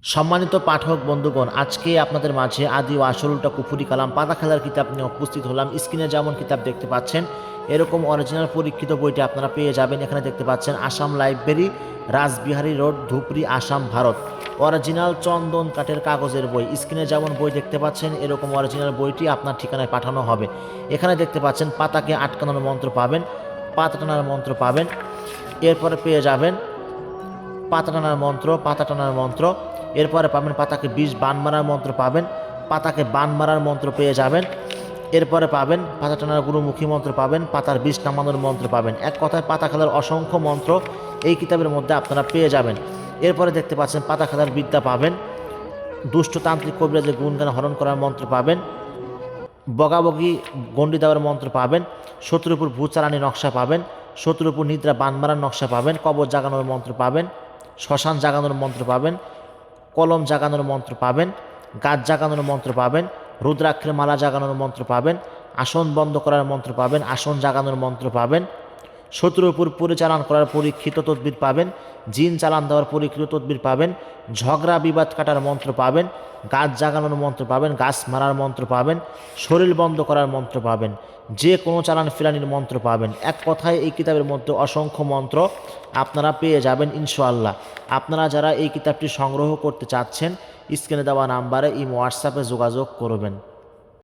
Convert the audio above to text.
সম্মানিত পাঠক বন্ধুগণ, আজকে আপনাদের মাঝে আদি ও আসরুলটা কুফুরি কালাম পাতা খেলার কিতাব নিয়ে উপস্থিত হলাম। স্ক্রিনে যেমন কিতাব দেখতে পাচ্ছেন, এরকম অরিজিনাল পরীক্ষিত বইটি আপনারা পেয়ে যাবেন। এখানে দেখতে পাচ্ছেন Assam library, Rashbehari road, Dhubri, Assam, Bharat. Original চন্দন কাঠের কাগজের বই। স্ক্রিনে যেমন বই দেখতে পাচ্ছেন, এরকম অরিজিনাল বইটি আপনার ঠিকানায় পাঠানো হবে। এখানে দেখতে পাচ্ছেন পাতাকে আটকানোর মন্ত্র পাবেন, পাতা টানার মন্ত্র পাবেন, এরপরে পেয়ে যাবেন পাতা টানার মন্ত্র, পাতা টানার মন্ত্র, এরপরে পাবেন পাতাকে ২০ বান মারার মন্ত্র পাবেন, পাতাকে বান মারার মন্ত্র পেয়ে যাবেন। এরপরে পাবেন পাতা টানার গুরুমুখী মন্ত্র পাবেন, পাতার বিষ নামানোর মন্ত্র পাবেন। এক কথায় পাতা খেলার অসংখ্য মন্ত্র এই কিতাবের মধ্যে আপনারা পেয়ে যাবেন। এরপরে দেখতে পাচ্ছেন পাতা খেলার বিদ্যা পাবেন, দুষ্টতান্ত্রিক কবিরাজের গুণগান হরণ করার মন্ত্র পাবেন, বগাবগি গণ্ডি দেওয়ার মন্ত্র পাবেন, শত্রুর উপর ভূত চালানির নকশা পাবেন, শত্রুর উপর নিদ্রা বান মারার নকশা পাবেন, কবর জাগানোর মন্ত্র পাবেন, শ্মশান জাগানোর মন্ত্র পাবেন, কলম জাগানোর মন্ত্র পাবেন, গাছ জাগানোর মন্ত্র পাবেন, রুদ্রাক্ষের মালা জাগানোর মন্ত্র পাবেন, আসন বন্ধ করার মন্ত্র পাবেন, আসন জাগানোর মন্ত্র পাবেন, শত্রুর উপর পরিচালন করার পরীক্ষিত তদবির পাবেন, জিন চালান দেওয়ার পরীক্ষিত তদবির পাবেন, ঝগড়া বিবাদ কাটার মন্ত্র পাবেন, গাছ জাগানোর মন্ত্র পাবেন, গাছ মারার মন্ত্র পাবেন, শরীর বন্ধ করার মন্ত্র পাবেন, যে কোনো চালান ফিরানির মন্ত্র পাবেন। এক কথায় এই কিতাবের মধ্যে অসংখ্য মন্ত্র আপনারা পেয়ে যাবেন ইনশাআল্লাহ। আপনারা যারা এই কিতাবটি সংগ্রহ করতে চাচ্ছেন, স্ক্রিনে দেওয়া নাম্বারে হোয়াটসঅ্যাপে যোগাযোগ করবেন।